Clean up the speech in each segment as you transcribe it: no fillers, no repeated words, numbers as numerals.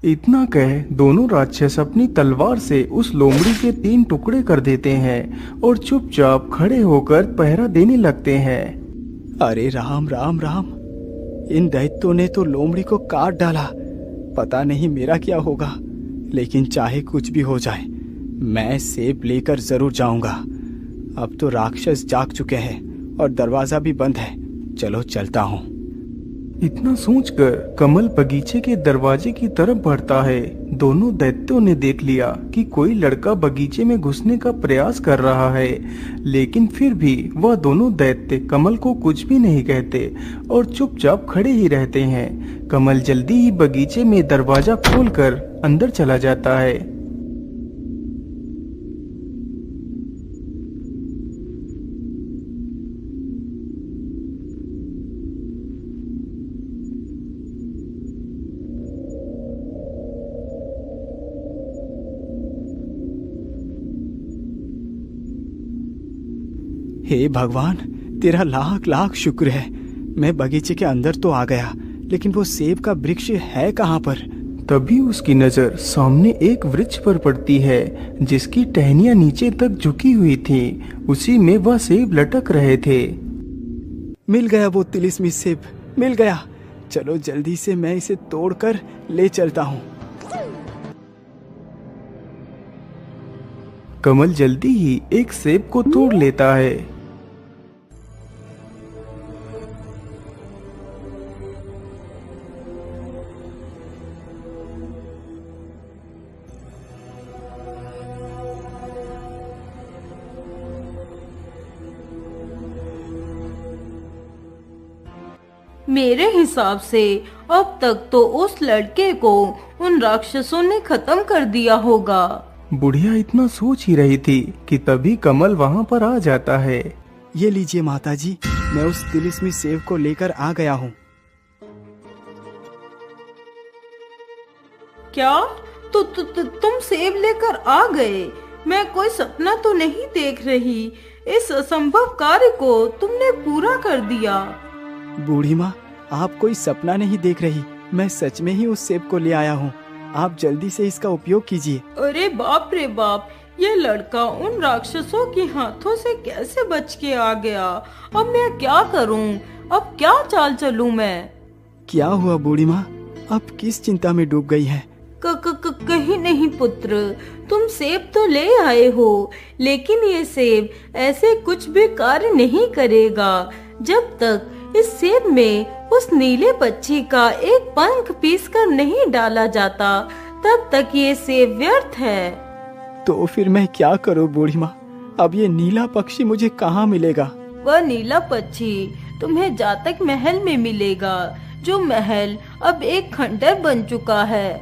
इतना कह दोनों राक्षस अपनी तलवार से उस लोमड़ी के 3 टुकड़े कर देते हैं और चुपचाप खड़े होकर पहरा देने लगते हैं। अरे राम राम राम, इन दैत्यों ने तो लोमड़ी को काट डाला। पता नहीं मेरा क्या होगा, लेकिन चाहे कुछ भी हो जाए मैं सेब लेकर जरूर जाऊंगा। अब तो राक्षस जाग चुके हैं और दरवाजा भी बंद है। चलो चलता हूँ। इतना सोचकर कमल बगीचे के दरवाजे की तरफ बढ़ता है। दोनों दैत्यों ने देख लिया कि कोई लड़का बगीचे में घुसने का प्रयास कर रहा है, लेकिन फिर भी वह दोनों दैत्य कमल को कुछ भी नहीं कहते और चुपचाप खड़े ही रहते हैं। कमल जल्दी ही बगीचे में दरवाजा खोलकर अंदर चला जाता है। हे भगवान, तेरा लाख लाख शुक्र है। मैं बगीचे के अंदर तो आ गया, लेकिन वो सेब का वृक्ष है कहाँ पर? तभी उसकी नजर सामने एक वृक्ष पर पड़ती है जिसकी टहनियां नीचे तक झुकी हुई थी। उसी में वह सेब लटक रहे थे। मिल गया वो तिलिस्मी सेब, मिल गया। चलो जल्दी से मैं इसे तोड़कर ले चलता हूँ। कमल जल्दी ही एक सेब को तोड़ लेता है। मेरे हिसाब से अब तक तो उस लड़के को उन राक्षसों ने खत्म कर दिया होगा। बुढ़िया इतना सोच ही रही थी कि तभी कमल वहाँ पर आ जाता है। ये लीजिए माताजी, मैं उस तिलिस्मी सेब को लेकर आ गया हूँ। क्या? तुम सेब लेकर आ गए? मैं कोई सपना तो नहीं देख रही। इस असंभव कार्य को तुमने पूरा कर दिया। बूढ़ी माँ, आप कोई सपना नहीं देख रही, मैं सच में ही उस सेब को ले आया हूँ। आप जल्दी से इसका उपयोग कीजिए। अरे बाप रे बाप, ये लड़का उन राक्षसों के हाथों से कैसे बच के आ गया? अब मैं क्या करूँ? अब क्या चाल चलूँ मैं? क्या हुआ बूढ़ी माँ, आप किस चिंता में डूब गई हैं? कहीं नहीं पुत्र, तुम सेब तो ले आए हो, लेकिन ये सेब ऐसे कुछ भी कार्य नहीं करेगा जब तक इस सेब में उस नीले पक्षी का एक पंख पीसकर नहीं डाला जाता। तब तक ये सेब व्यर्थ है। तो फिर मैं क्या करूं बूढ़ी माँ? अब ये नीला पक्षी मुझे कहाँ मिलेगा? वह नीला पक्षी तुम्हें जातक महल में मिलेगा, जो महल अब एक खंडर बन चुका है।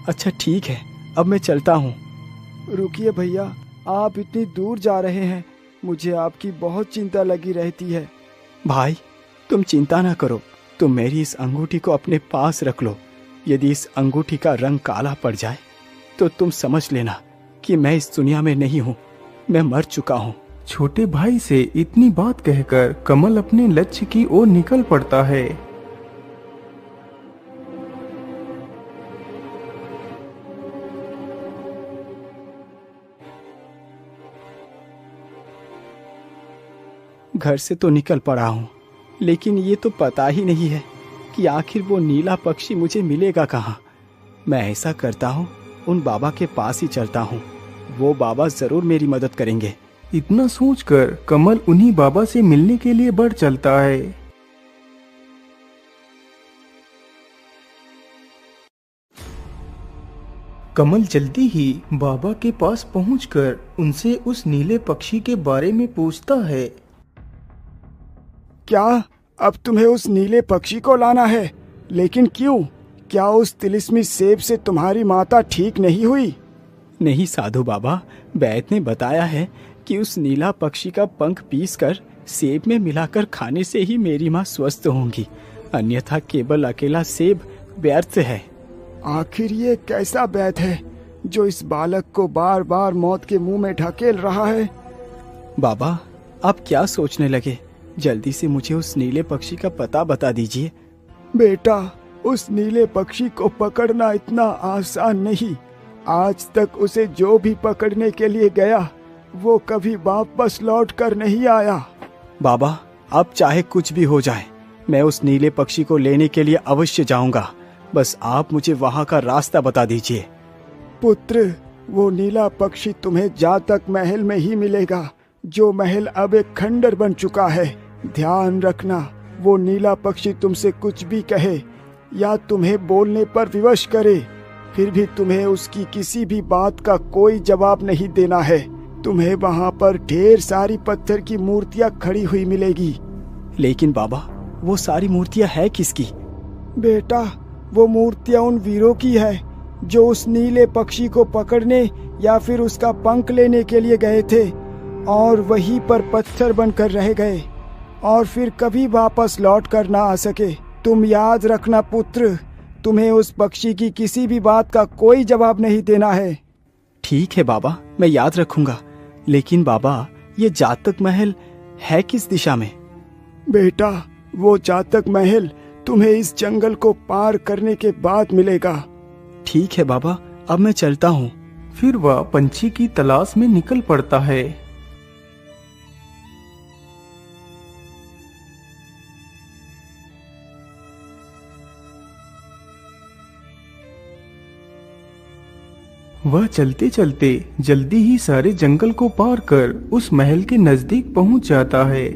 अच्छा ठीक है, अब मैं चलता हूँ। रुकिए भैया, आप इतनी दूर जा रहे हैं, मुझे आपकी बहुत चिंता लगी रहती है। भाई तुम चिंता ना करो, तुम मेरी इस अंगूठी को अपने पास रख लो। यदि इस अंगूठी का रंग काला पड़ जाए तो तुम समझ लेना कि मैं इस दुनिया में नहीं हूँ, मैं मर चुका हूँ। छोटे भाई से इतनी बात कहकर कमल अपने लक्ष्य की ओर निकल पड़ता है। घर से तो निकल पड़ा हूँ, लेकिन ये तो पता ही नहीं है कि आखिर वो नीला पक्षी मुझे मिलेगा कहाँ। मैं ऐसा करता हूँ, उन बाबा के पास ही चलता हूँ, वो बाबा जरूर मेरी मदद करेंगे। इतना सोचकर कमल उन्हीं बाबा से मिलने के लिए बढ़ चलता है। कमल जल्दी ही बाबा के पास पहुंचकर उनसे उस नीले पक्षी के बारे में पूछता है। क्या अब तुम्हें उस नीले पक्षी को लाना है? लेकिन क्यों? क्या उस तिलिस्मी सेब से तुम्हारी माता ठीक नहीं हुई? नहीं साधु बाबा, वैद्य ने बताया है कि उस नीला पक्षी का पंख पीसकर सेब में मिलाकर खाने से ही मेरी माँ स्वस्थ होंगी, अन्यथा केवल अकेला सेब व्यर्थ है। आखिर ये कैसा वैद्य है जो इस बालक को बार बार मौत के मुंह में ढकेल रहा है? बाबा आप क्या सोचने लगे? जल्दी से मुझे उस नीले पक्षी का पता बता दीजिए। बेटा, उस नीले पक्षी को पकड़ना इतना आसान नहीं। आज तक उसे जो भी पकड़ने के लिए गया वो कभी वापस लौट कर नहीं आया। बाबा, अब चाहे कुछ भी हो जाए, मैं उस नीले पक्षी को लेने के लिए अवश्य जाऊंगा। बस आप मुझे वहां का रास्ता बता दीजिए। पुत्र, वो नीला पक्षी तुम्हें जातक महल में ही मिलेगा, जो महल अब एक खंडर बन चुका है। ध्यान रखना, वो नीला पक्षी तुमसे कुछ भी कहे या तुम्हें बोलने पर विवश करे, फिर भी तुम्हें उसकी किसी भी बात का कोई जवाब नहीं देना है। तुम्हें वहाँ पर ढेर सारी पत्थर की मूर्तियाँ खड़ी हुई मिलेगी। लेकिन बाबा, वो सारी मूर्तियाँ है किसकी? बेटा, वो मूर्तियाँ उन वीरों की है जो उस नीले पक्षी को पकड़ने या फिर उसका पंख लेने के लिए गए थे और वहीं पर पत्थर बनकर रह गए और फिर कभी वापस लौट कर ना आ सके। तुम याद रखना पुत्र, तुम्हें उस पक्षी की किसी भी बात का कोई जवाब नहीं देना है। ठीक है बाबा, मैं याद रखूंगा। लेकिन बाबा, ये जातक महल है किस दिशा में? बेटा, वो जातक महल तुम्हें इस जंगल को पार करने के बाद मिलेगा। ठीक है बाबा, अब मैं चलता हूँ। फिर वह पंछी की तलाश में निकल पड़ता है। वह चलते चलते जल्दी ही सारे जंगल को पार कर उस महल के नजदीक पहुंच जाता है।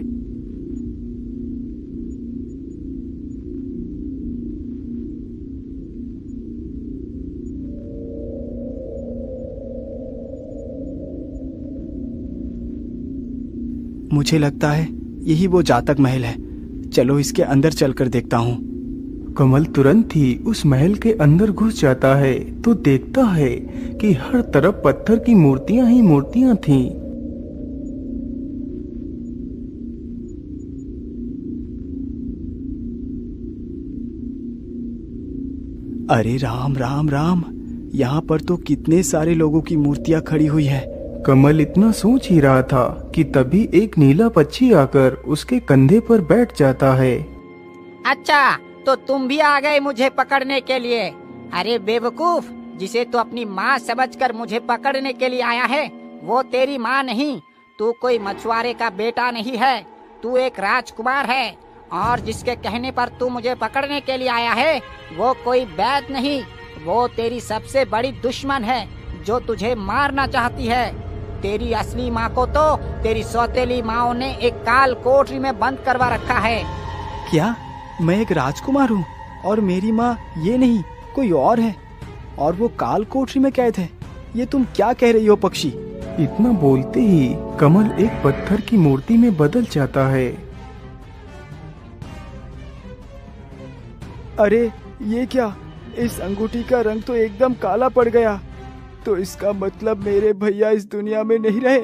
मुझे लगता है यही वो जातक महल है। चलो इसके अंदर चलकर देखता हूँ। कमल तुरंत ही उस महल के अंदर घुस जाता है तो देखता है कि हर तरफ पत्थर की मूर्तियां ही मूर्तियां थीं। अरे राम राम राम, यहाँ पर तो कितने सारे लोगों की मूर्तियां खड़ी हुई है। कमल इतना सोच ही रहा था कि तभी एक नीला पक्षी आकर उसके कंधे पर बैठ जाता है। अच्छा, तो तुम भी आ गए मुझे पकड़ने के लिए। अरे बेवकूफ, जिसे तू अपनी माँ समझकर मुझे पकड़ने के लिए आया है, वो तेरी माँ नहीं। तू कोई मछुआरे का बेटा नहीं है, तू एक राजकुमार है। और जिसके कहने पर तू मुझे पकड़ने के लिए आया है, वो कोई वैद नहीं, वो तेरी सबसे बड़ी दुश्मन है जो तुझे मारना चाहती है। तेरी असली माँ को तो तेरी सौतेली माँ ने एक काल कोठरी में बंद करवा रखा है। क्या मैं एक राजकुमार हूँ और मेरी माँ ये नहीं कोई और है, और वो काल कोठरी में कैद है? ये तुम क्या कह रही हो पक्षी? इतना बोलते ही कमल एक पत्थर की मूर्ति में बदल जाता है। अरे ये क्या, इस अंगूठी का रंग तो एकदम काला पड़ गया। तो इसका मतलब मेरे भैया इस दुनिया में नहीं रहे।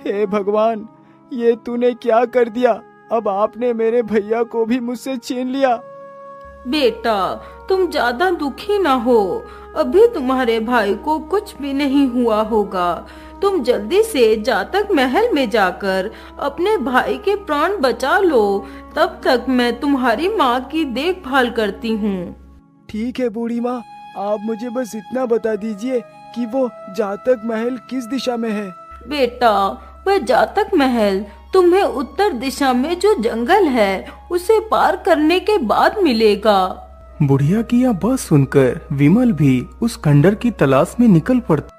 हे भगवान, ये तूने क्या कर दिया? अब आपने मेरे भैया को भी मुझसे छीन लिया। बेटा, तुम ज्यादा दुखी ना हो, अभी तुम्हारे भाई को कुछ भी नहीं हुआ होगा। तुम जल्दी से जातक महल में जाकर अपने भाई के प्राण बचा लो, तब तक मैं तुम्हारी माँ की देखभाल करती हूँ। ठीक है बूढ़ी माँ, आप मुझे बस इतना बता दीजिए कि वो जातक महल किस दिशा में है। बेटा, वह जातक महल तुम्हें उत्तर दिशा में जो जंगल है उसे पार करने के बाद मिलेगा। बुढ़िया की यह बात सुनकर विमल भी उस खंडर की तलाश में निकल पड़ता।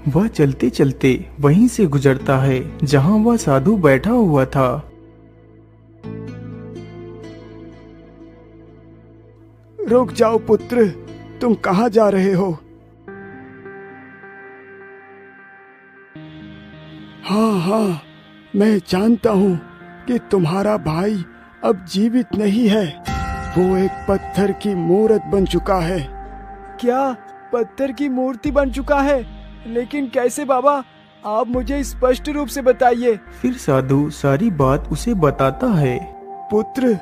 वह चलते चलते वहीं से गुजरता है जहां वह साधु बैठा हुआ था। रुक जाओ पुत्र, तुम कहाँ जा रहे हो? हाँ, मैं जानता हूँ कि तुम्हारा भाई अब जीवित नहीं है। वो एक पत्थर की मूर्त बन चुका है। क्या पत्थर की मूर्ति बन चुका है? लेकिन कैसे बाबा, आप मुझे स्पष्ट रूप से बताइए। फिर साधु सारी बात उसे बताता है। पुत्र,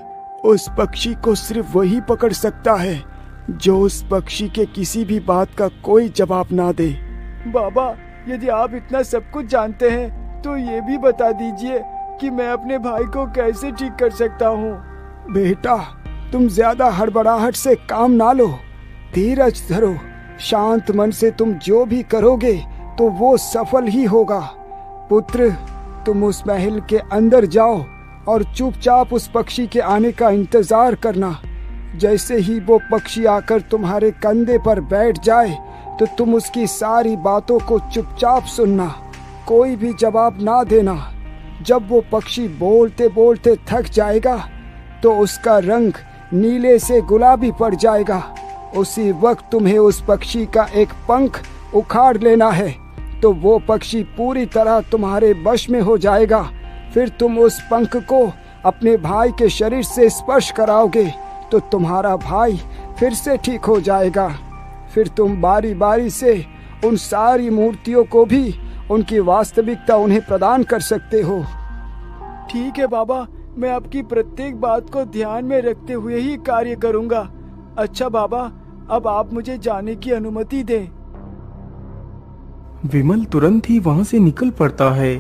उस पक्षी को सिर्फ वही पकड़ सकता है जो उस पक्षी के किसी भी बात का कोई जवाब ना दे। बाबा, यदि आप इतना सब कुछ जानते हैं तो ये भी बता दीजिए कि मैं अपने भाई को कैसे ठीक कर सकता हूँ। बेटा, तुम ज्यादा हड़बड़ाहट से काम ना लो, धीरज धरो। शांत मन से तुम जो भी करोगे तो वो सफल ही होगा। पुत्र, तुम उस महल के अंदर जाओ और चुपचाप उस पक्षी के आने का इंतजार करना। जैसे ही वो पक्षी आकर तुम्हारे कंधे पर बैठ जाए तो तुम उसकी सारी बातों को चुपचाप सुनना, कोई भी जवाब ना देना। जब वो पक्षी बोलते बोलते थक जाएगा तो उसका रंग नीले से गुलाबी पड़ जाएगा। उसी वक्त तुम्हें उस पक्षी का एक पंख उखाड़ लेना है तो वो पक्षी पूरी तरह तुम्हारे वश में हो जाएगा। फिर तुम उस पंख को अपने भाई के शरीर से स्पर्श कराओगे तो तुम्हारा भाई फिर से ठीक हो जाएगा। फिर तुम बारी बारी से उन सारी मूर्तियों को भी उनकी वास्तविकता उन्हें प्रदान कर सकते हो। ठीक है बाबा, मैं आपकी प्रत्येक बात को ध्यान में रखते हुए ही कार्य करूंगा। अच्छा बाबा, अब आप मुझे जाने की अनुमति दें। विमल तुरंत ही वहां से निकल पड़ता है।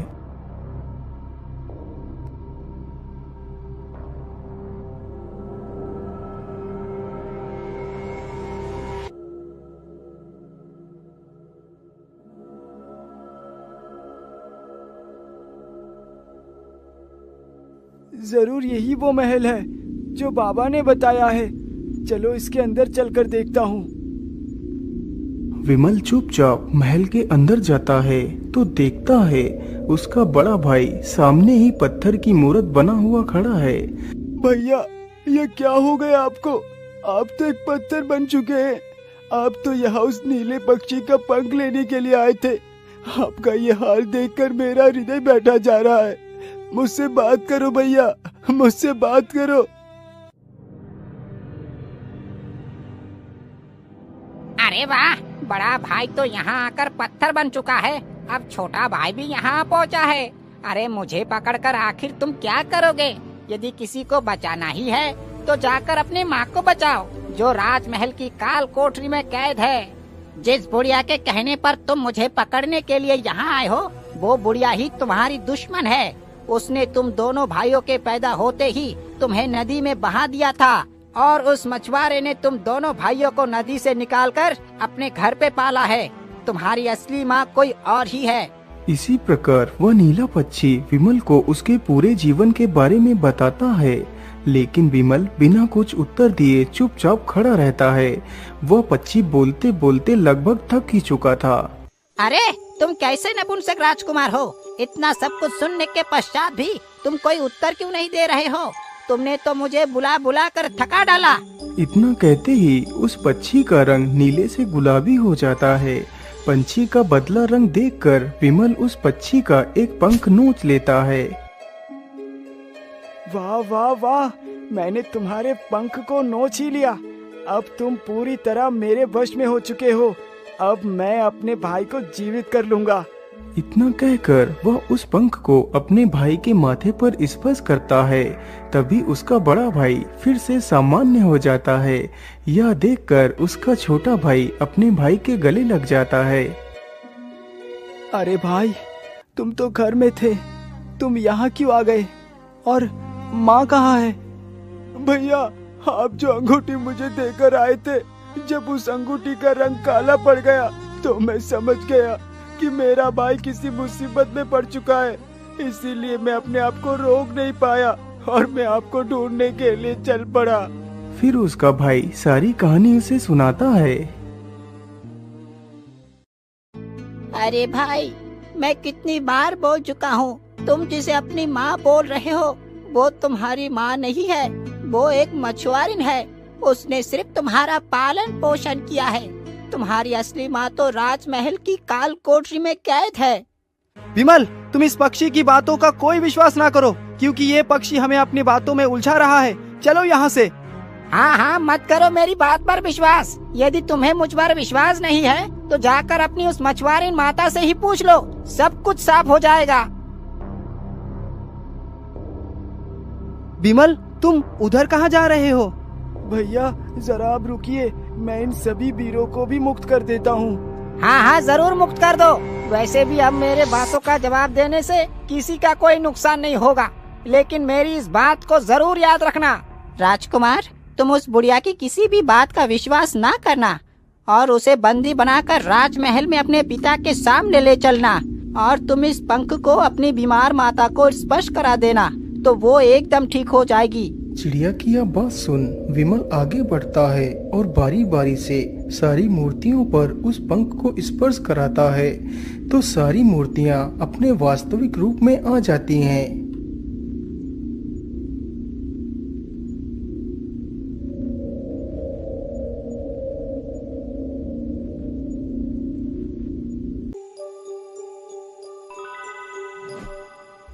जरूर यही वो महल है जो बाबा ने बताया है। चलो इसके अंदर चलकर देखता हूँ। विमल चुपचाप महल के अंदर जाता है तो देखता है उसका बड़ा भाई सामने ही पत्थर की मूर्त बना हुआ खड़ा है। भैया, ये क्या हो गया आपको? आप तो एक पत्थर बन चुके हैं। आप तो यहाँ उस नीले पक्षी का पंख लेने के लिए आए थे। आपका ये हाल देखकर मेरा हृदय बैठा जा रहा है। मुझसे बात करो भैया, मुझसे बात करो। अरे वाह, बड़ा भाई तो यहाँ आकर पत्थर बन चुका है। अब छोटा भाई भी यहाँ पहुँचा है। अरे मुझे पकड़कर आखिर तुम क्या करोगे? यदि किसी को बचाना ही है तो जाकर अपनी माँ को बचाओ जो राजमहल की काल कोठरी में कैद है। जिस बुढ़िया के कहने पर तुम मुझे पकड़ने के लिए यहाँ आए हो वो बुढ़िया ही तुम्हारी दुश्मन है। उसने तुम दोनों भाइयों के पैदा होते ही तुम्हें नदी में बहा दिया था और उस मछुआरे ने तुम दोनों भाइयों को नदी से निकालकर अपने घर पे पाला है। तुम्हारी असली माँ कोई और ही है। इसी प्रकार वह नीला पक्षी विमल को उसके पूरे जीवन के बारे में बताता है, लेकिन विमल बिना कुछ उत्तर दिए चुपचाप खड़ा रहता है। वह पक्षी बोलते बोलते लगभग थक ही चुका था। अरे तुम कैसे नपुंसक राजकुमार हो? इतना सब कुछ सुनने के पश्चात भी तुम कोई उत्तर क्यों नहीं दे रहे हो? तुमने तो मुझे बुला बुला कर थका डाला। इतना कहते ही उस पक्षी का रंग नीले से गुलाबी हो जाता है। पंछी का बदला रंग देखकर विमल उस पक्षी का एक पंख नोच लेता है। वाह वाह वाह, मैंने तुम्हारे पंख को नोच ही लिया। अब तुम पूरी तरह मेरे वश में हो चुके हो। अब मैं अपने भाई को जीवित कर लूंगा। इतना कहकर वह उस पंख को अपने भाई के माथे पर स्पर्श करता है। तभी उसका बड़ा भाई फिर से सामान्य हो जाता है। यह देखकर उसका छोटा भाई अपने भाई के गले लग जाता है। अरे भाई, तुम तो घर में थे, तुम यहाँ क्यों आ गए? और माँ कहाँ है? भैया, आप जो अंगूठी मुझे देकर आए थे, जब उस अंगूठी का रंग काला पड़ गया तो मैं समझ गया कि मेरा भाई किसी मुसीबत में पड़ चुका है। इसीलिए मैं अपने आप को रोक नहीं पाया और मैं आपको ढूंढने के लिए चल पड़ा। फिर उसका भाई सारी कहानी उसे सुनाता है। अरे भाई, मैं कितनी बार बोल चुका हूँ, तुम जिसे अपनी माँ बोल रहे हो वो तुम्हारी माँ नहीं है, वो एक मछुआरिन है। उसने सिर्फ तुम्हारा पालन पोषण किया है। तुम्हारी असली माँ तो राजमहल की काल कोठरी में कैद है। विमल, तुम इस पक्षी की बातों का कोई विश्वास ना करो, क्योंकि ये पक्षी हमें अपनी बातों में उलझा रहा है। चलो यहाँ से। हाँ हाँ, मत करो मेरी बात पर विश्वास। यदि तुम्हें मुझ पर विश्वास नहीं है तो जाकर अपनी उस मछुआरिन माता से ही पूछ लो, सब कुछ साफ हो जाएगा। विमल, तुम उधर कहाँ जा रहे हो? भैया जरा आप रुकिए, मैं इन सभी वीरों को भी मुक्त कर देता हूँ। हाँ हाँ जरूर मुक्त कर दो। वैसे भी अब मेरे बातों का जवाब देने से किसी का कोई नुकसान नहीं होगा, लेकिन मेरी इस बात को जरूर याद रखना। राजकुमार, तुम उस बुढ़िया की किसी भी बात का विश्वास ना करना और उसे बंदी बनाकर राजमहल में अपने पिता के सामने ले चलना, और तुम इस पंख को अपनी बीमार माता को स्पर्श करा देना तो वो एकदम ठीक हो जाएगी। चिड़िया की यह बात सुन विमल आगे बढ़ता है और बारी बारी से सारी मूर्तियों पर उस पंख को स्पर्श कराता है, तो सारी मूर्तियां अपने वास्तविक रूप में आ जाती हैं।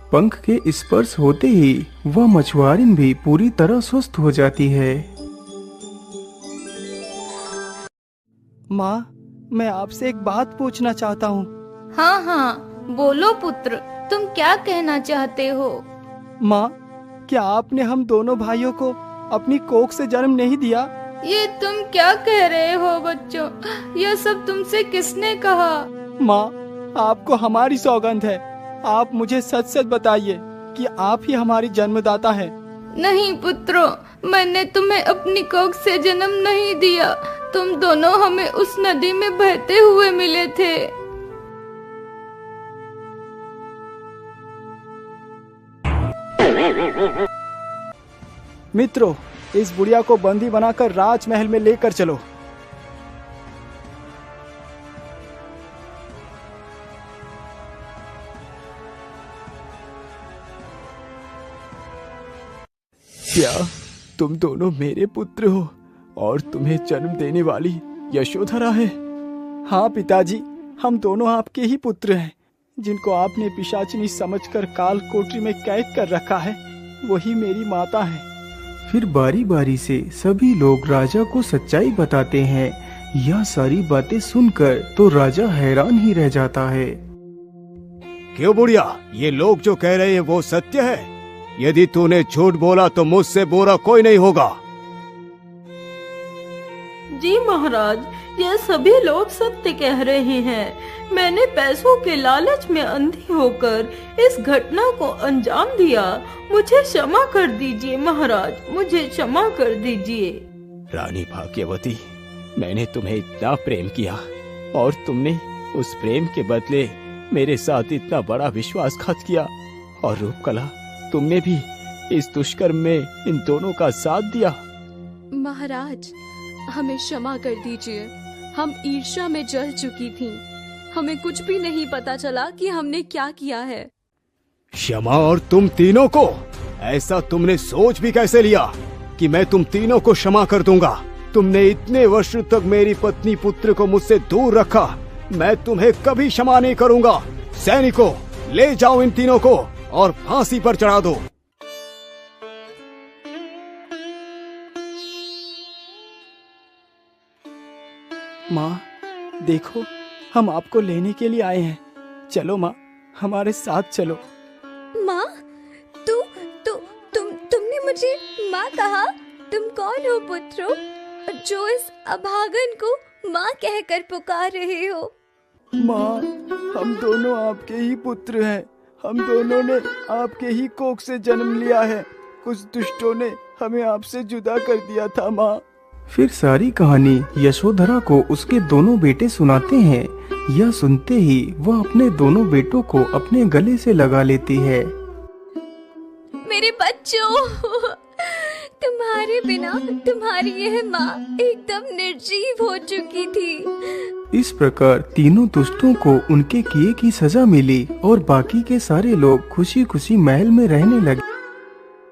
पंख के स्पर्श होते ही वह मछुआरिन भी पूरी तरह स्वस्थ हो जाती है। माँ, मैं आपसे एक बात पूछना चाहता हूँ। हाँ हाँ बोलो पुत्र, तुम क्या कहना चाहते हो? माँ, क्या आपने हम दोनों भाइयों को अपनी कोख से जन्म नहीं दिया? ये तुम क्या कह रहे हो बच्चों? यह सब तुमसे किसने कहा? माँ, आपको हमारी सौगंध है, आप मुझे सच सच बताइए कि आप ही हमारी जन्मदाता हैं। नहीं पुत्रों, मैंने तुम्हें अपनी कोख से जन्म नहीं दिया। तुम दोनों हमें उस नदी में बहते हुए मिले थे। मित्रों, इस बुढ़िया को बंदी बनाकर राजमहल में लेकर चलो। क्या तुम दोनों मेरे पुत्र हो और तुम्हें जन्म देने वाली यशोधरा है? हाँ पिताजी, हम दोनों आपके ही पुत्र हैं, जिनको आपने पिशाचिनी समझकर काल कोठरी में कैद कर रखा है, वही मेरी माता है। फिर बारी बारी से सभी लोग राजा को सच्चाई बताते हैं। यह सारी बातें सुनकर तो राजा हैरान ही रह जाता है। क्यों बुढ़िया, ये लोग जो कह रहे हैं वो सत्य है? यदि तूने झूठ बोला तो मुझसे बुरा कोई नहीं होगा। जी महाराज, यह सभी लोग सत्य कह रहे हैं। मैंने पैसों के लालच में अंधी होकर इस घटना को अंजाम दिया। मुझे क्षमा कर दीजिए महाराज, मुझे क्षमा कर दीजिए। रानी भाग्यवती, मैंने तुम्हें इतना प्रेम किया और तुमने उस प्रेम के बदले मेरे साथ इतना बड़ा विश्वासघात किया, और रूपकला, तुमने भी इस दुष्कर्म में इन दोनों का साथ दिया। महाराज, हमें क्षमा कर दीजिए, हम ईर्ष्या में जल चुकी थीं। हमें कुछ भी नहीं पता चला कि हमने क्या किया है। क्षमा और तुम तीनों को? ऐसा तुमने सोच भी कैसे लिया कि मैं तुम तीनों को क्षमा कर दूंगा? तुमने इतने वर्ष तक मेरी पत्नी पुत्र को मुझसे दूर रखा, मैं तुम्हें कभी क्षमा नहीं करूंगा। सैनिकों, ले जाओ इन तीनों को और फांसी पर चढ़ा दो। माँ, देखो, हम आपको लेने के लिए आए हैं। चलो माँ, हमारे साथ चलो। माँ, तुमने मुझे माँ कहा? तुम कौन हो पुत्रों, जो इस अभागन को माँ कहकर पुकार रहे हो? माँ, हम दोनों आपके ही पुत्र हैं। हम दोनों ने आपके ही कोख से जन्म लिया है। कुछ दुष्टों ने हमें आपसे जुदा कर दिया था माँ। फिर सारी कहानी यशोधरा को उसके दोनों बेटे सुनाते हैं। यह सुनते ही वह अपने दोनों बेटों को अपने गले से लगा लेती है। मेरे बच्चों, तुम्हारे बिना तुम्हारी यह माँ एकदम निर्जीव हो चुकी थी। इस प्रकार तीनों दुष्टों को उनके किए की सजा मिली और बाकी के सारे लोग खुशी खुशी महल में रहने लगे।